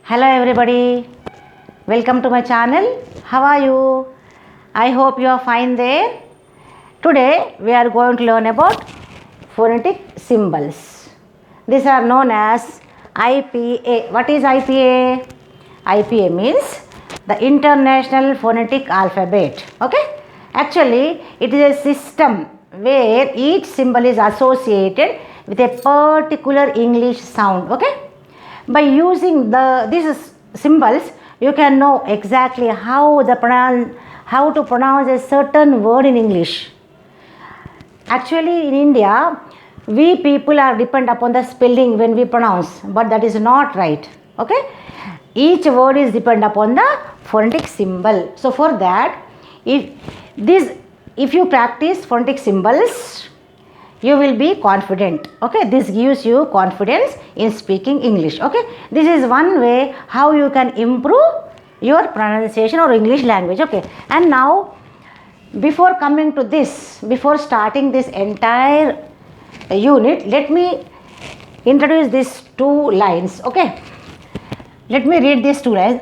Hello everybody, welcome to my channel. How are you? I hope you are fine there. Today we are going to learn about phonetic symbols. These are known as IPA. What is IPA? IPA means the International Phonetic Alphabet. Okay? Actually, it is a system where each symbol is associated with a particular English sound. Okay? By using these symbols, you can know exactly how to pronounce a certain word in English. Actually, in India, we people are depend upon the spelling when we pronounce, but that is not right. Okay, each word is depend upon the phonetic symbol. So for that, if you practice phonetic symbols, you will be confident. Okay, this gives you confidence in speaking English. Okay, this is one way how you can improve your pronunciation or English language. Okay, and now before starting this entire unit, let me introduce these two lines. Okay, let me read these two lines.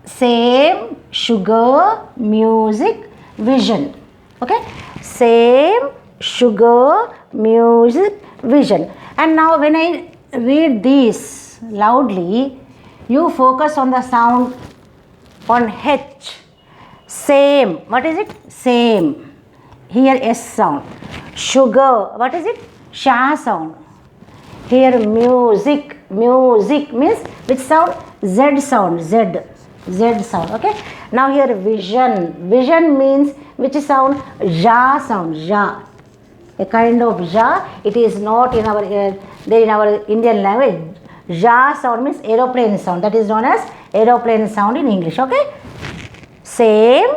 Same, sugar, music, vision. Okay, same, sugar, music, vision. And now when I read these loudly, you focus on the sound on H. Same. What is it? Same. Here S sound. Sugar. What is it? Sha sound. Here music. Music means which sound? Z sound. Z. Z sound. Okay. Now here vision. Vision means which sound? Ja sound. Ja. A kind of ja. It is not in our there in our Indian language. Ja sound means aeroplane sound. That is known as aeroplane sound in English. Okay. Same,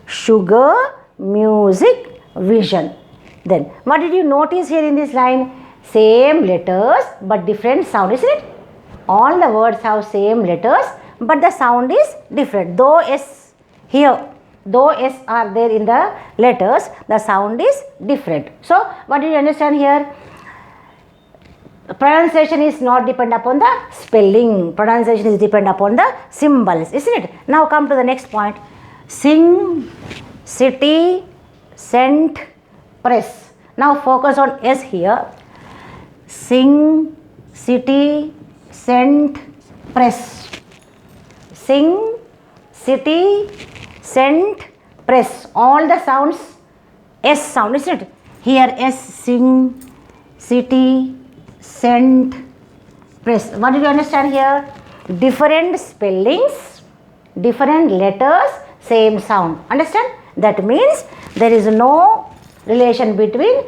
sugar, music, vision. Then what did you notice here in this line? Same letters but different sound, isn't it? All the words have same letters but the sound is different. Though S are there in the letters, the sound is different. So what did you understand here? Pronunciation is not depend upon the spelling. Pronunciation is depend upon the symbols, isn't it? Now come to the next point. Sing, city, scent, press. Now focus on S here. Sing, city, scent, press. Sing, city, scent, press. All the sounds S sound, isn't it? Here S, sing, city, scent, press. What did you understand here? Different spellings, different letters, same sound. Understand? That means there is no relation between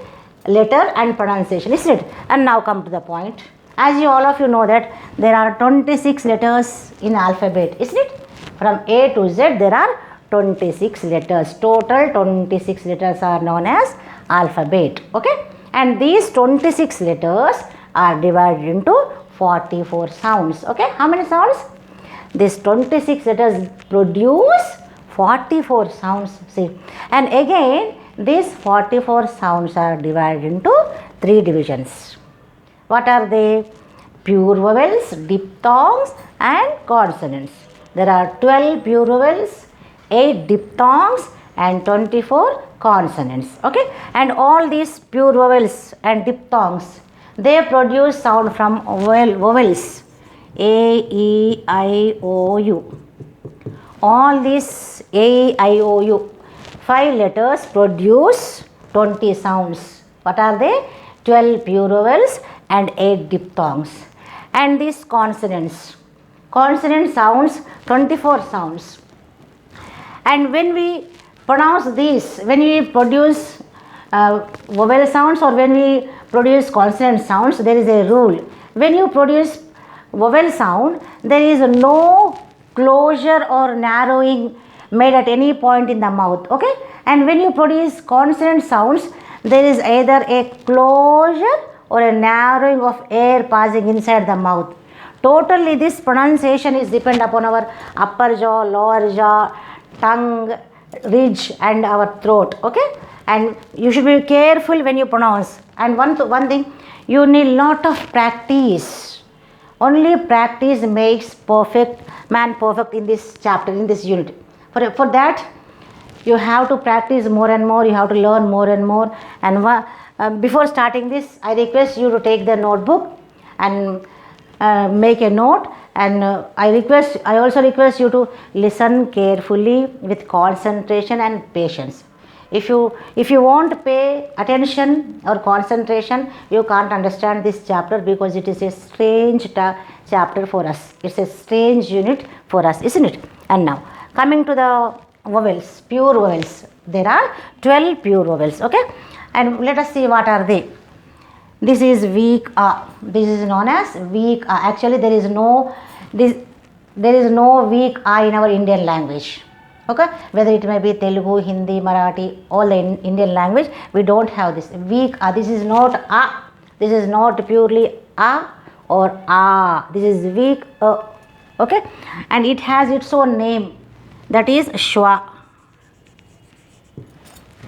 letter and pronunciation, isn't it? And now come to the point. As you all of you know that there are 26 letters in alphabet, isn't it? From A to Z there are 26 letters. Total 26 letters are known as alphabet. Okay? And these 26 letters are divided into 44 sounds. Okay? How many sounds? These 26 letters produce 44 sounds. See, and again these 44 sounds are divided into 3 divisions. What are they? Pure vowels, diphthongs and consonants. There are 12 pure vowels, 8 diphthongs and 24 consonants. Okay, and all these pure vowels and diphthongs, they produce sound from vowels A, E, I, O, U. All these A, I, O, U 5 letters produce 20 sounds. What are they? 12 pure vowels and 8 diphthongs. And these consonants sounds 24 sounds. And when we pronounce these, when we produce vowel sounds or when we produce consonant sounds, there is a rule. When you produce vowel sound, there is no closure or narrowing made at any point in the mouth. Okay, and when you produce consonant sounds, there is either a closure or a narrowing of air passing inside the mouth. Totally this pronunciation is depend upon our upper jaw, lower jaw, tongue, ridge and our throat. Okay, and you should be careful when you pronounce. And one thing, you need lot of practice only practice makes perfect man perfect in this chapter, in this unit. For that you have to practice more and more, you have to learn more and more. And before starting this, I request you to take the notebook and make a note. And I also request you to listen carefully with concentration and patience. If you won't pay attention or concentration, you can't understand this chapter, because it is a strange chapter for us. It's a strange unit for us, isn't it? And now coming to the vowels, pure vowels. There are 12 pure vowels, okay? And let us see what are they. This is weak a. This is known as weak a. Actually, there is no weak a in our Indian language. Okay, whether it may be Telugu, Hindi, Marathi, all the Indian language, we don't have this weak a. This is not a. This is not purely a or a. This is weak a. Okay, and it has its own name. That is shwa.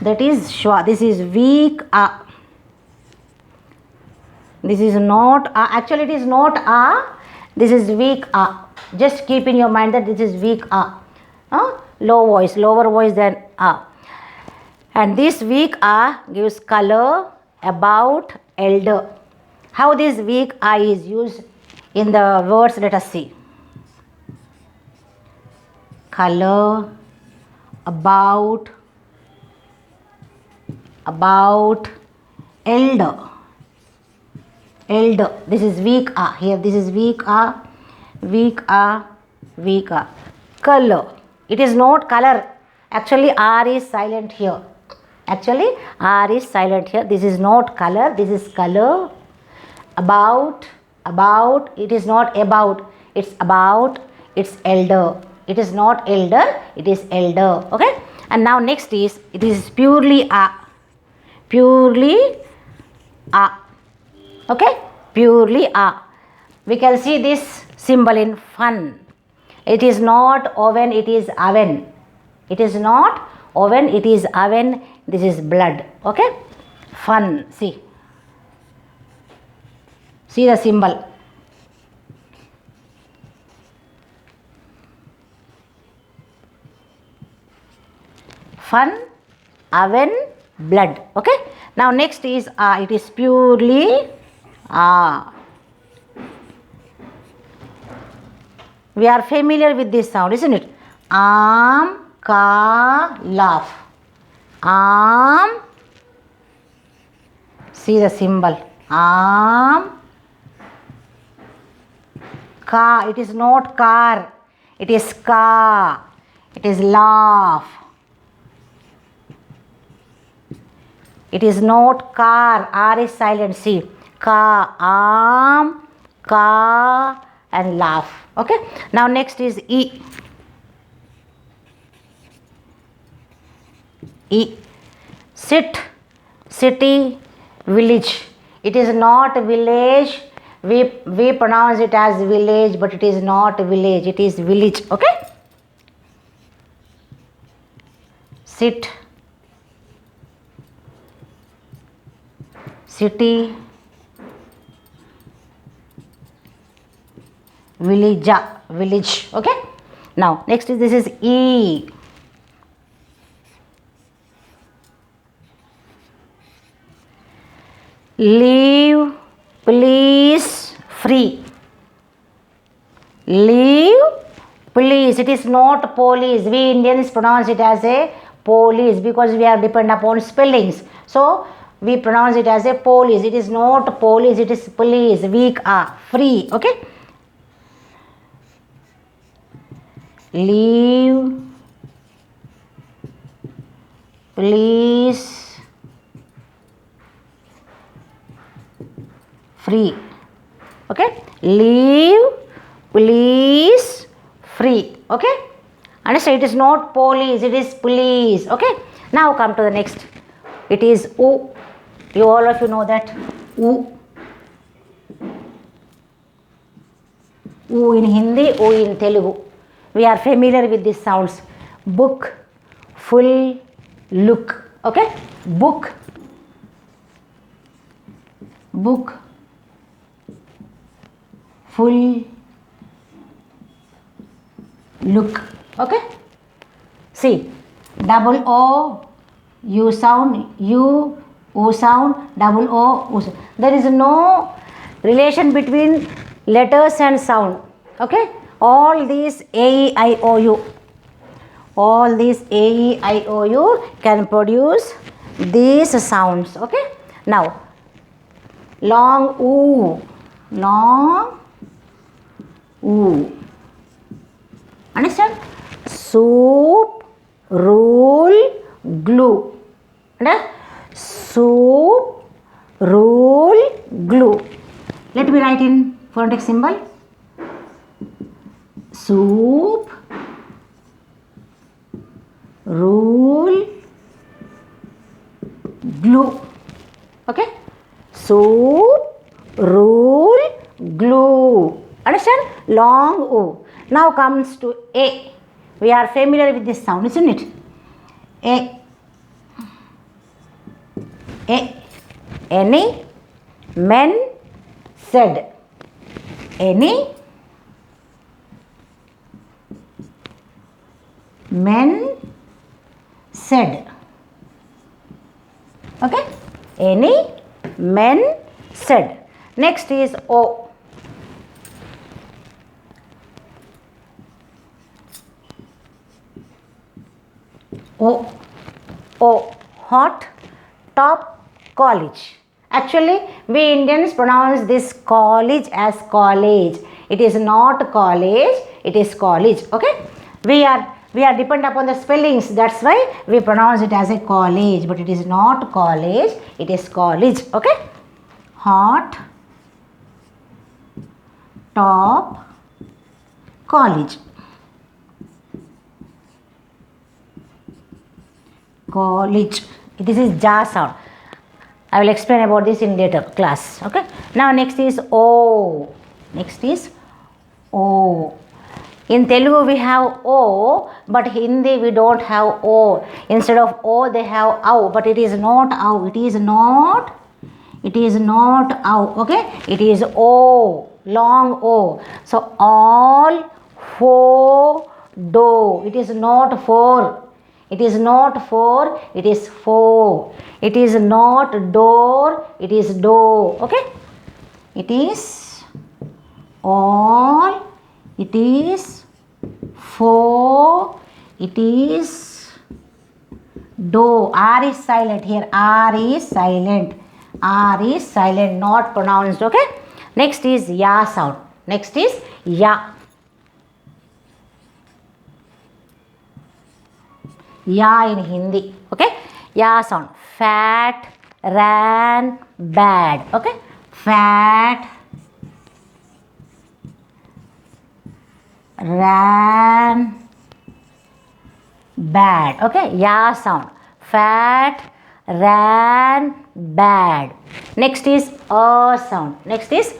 That is shwa. This is weak a. This is not a. Actually, it is not a. This is weak a. Just keep in your mind that this is weak a. Lower voice than a. And this weak a gives color, about, elder. How this weak a is used in the words, let us see. Color, about, elder. This is weak a. Here this is weak a. Color. It is not color. Actually R is silent here. This is not color. This is color. About. It is not about. It's about. It's elder. It is not elder. It is elder. Okay. And now next is, it is purely a. Okay. Purely a. We can see this symbol in fun. It is not oven, it is oven. It is not oven, it is oven. This is blood. Okay. Fun. See the symbol. Fun, oven, blood. Okay. Now next is it is purely we are familiar with this sound, isn't it? Laugh. See the symbol. It is not car. It is ka. It is laugh. It is not car. R is silent. See. Ka, and laugh. Okay. Now next is E. Sit, city, village. It is not village. We pronounce it as village, but it is not village. It is village. Okay. Sit, city, village. Okay. Now next is, this is E. Leave, please, free. Leave, please. It is not police. We Indians pronounce it as a police because we are dependent upon spellings. So we pronounce it as a police. It is not police. It is police. Weak a. Free. Okay. Leave, please, free. Okay. Leave, please, free. Okay. Understand? It is not police. It is police. Okay. Now come to the next. It is U. All of you know that. U. U in Hindi, U in Telugu. We are familiar with these sounds. Book, full, look. Okay. Book, full look. Okay, see, double O, U sound, U, O sound, double O, U sound. There is no relation between letters and sound. Okay, all these A, E, I, O, U, all these A, E, I, O, U can produce these sounds. Okay, now long oo, long oo. Understand? Soup, rule, glue. Understand? Soup, rule, glue. Let me write in phonetic symbol. Soup, rule, glue. Okay? Soup, rule, glue. Understand? Long O. Now comes to A. We are familiar with this sound, isn't it? A. A. Any men said. Any men said. Okay? Any men said. Next is O. O. O. Hot top college. Actually, we Indians pronounce this college as college. It is not college, it is college. Okay? We are dependent upon the spellings. That's why we pronounce it as a college. But it is not college, it is college. Okay? Hot top college. College. This is ja sound. I will explain about this in later class. Okay. Now next is O. Next is O. In Telugu we have O, but Hindi we don't have O. Instead of O they have Au, but it is not Au. It is not Au. Okay. It is O. Long O. So all four do. It is not four. It is not four, it is four. It is not door, it is do. Okay? It is all, it is four, it is do. R is silent here. R is silent. R is silent, not pronounced. Okay? Next is ya sound. Next is ya. Ya in Hindi. Okay? Ya sound. Fat, ran, bad. Okay? Fat, ran, bad. Okay? Ya sound. Fat, ran, bad. Next is sound. Next is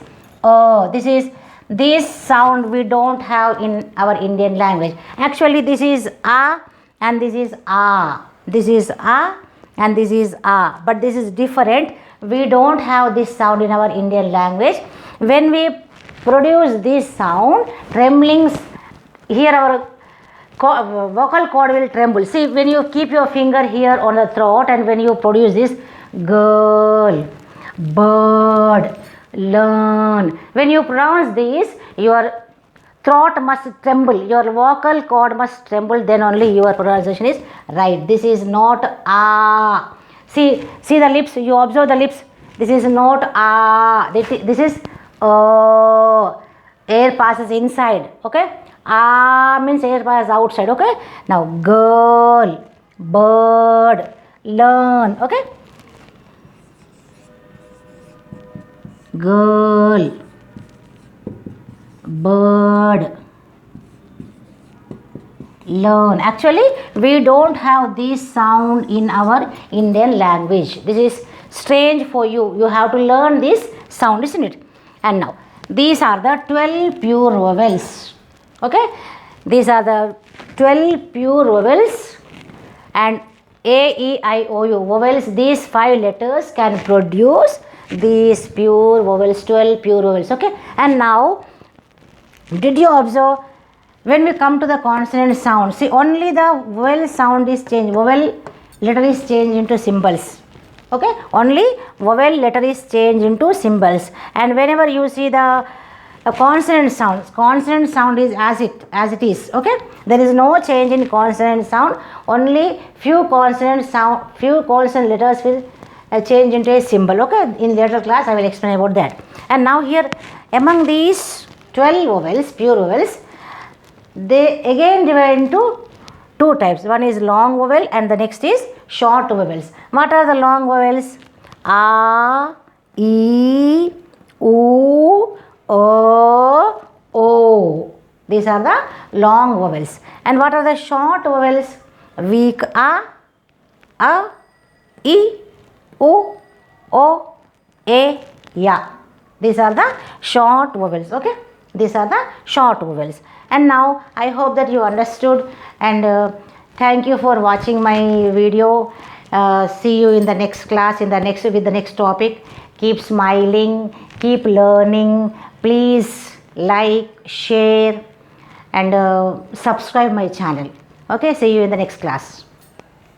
this sound we don't have in our Indian language. Actually, this is a and this is a. This is a and this is a. But this is different. We don't have this sound in our Indian language. When we produce this sound, tremblings, here our vocal cord will tremble. See, when you keep your finger here on the throat and when you produce this, girl, bird, learn. When you pronounce this, your throat must tremble, your vocal cord must tremble, then only your pronunciation is right. This is not a. See the lips, you observe the lips. This is not a. This is air passes inside. Okay? A means air passes outside. Okay? Now girl, bird, learn. Okay? Girl, bird, learn. Actually, we don't have this sound in our Indian language. This is strange for you. You have to learn this sound, isn't it? And now, these are the 12 pure vowels. Okay? These are the 12 pure vowels, and A, E, I, O, U vowels. These 5 letters can produce these pure vowels, 12 pure vowels. Okay? And now, Did you observe? When we come to the consonant sound, see only the vowel sound is changed, vowel letter is changed into symbols. Okay, only vowel letter is changed into symbols. And whenever you see the consonant sound is as it is. Okay, there is no change in consonant sound, only few consonant letters will change into a symbol. Okay, in later class I will explain about that. And now here, among these 12 vowels, pure vowels, they again divide into two types. One is long vowel and the next is short vowels. What are the long vowels? A, E, U, O. These are the long vowels. And what are the short vowels? Weak A, E, U, O, A, Ya. These are the short vowels. Okay, these are the short vowels. And now I hope that you understood, and thank you for watching my video. See you in the next class, with the next topic. Keep smiling, keep learning. Please like, share, and subscribe my channel. Okay, see you in the next class.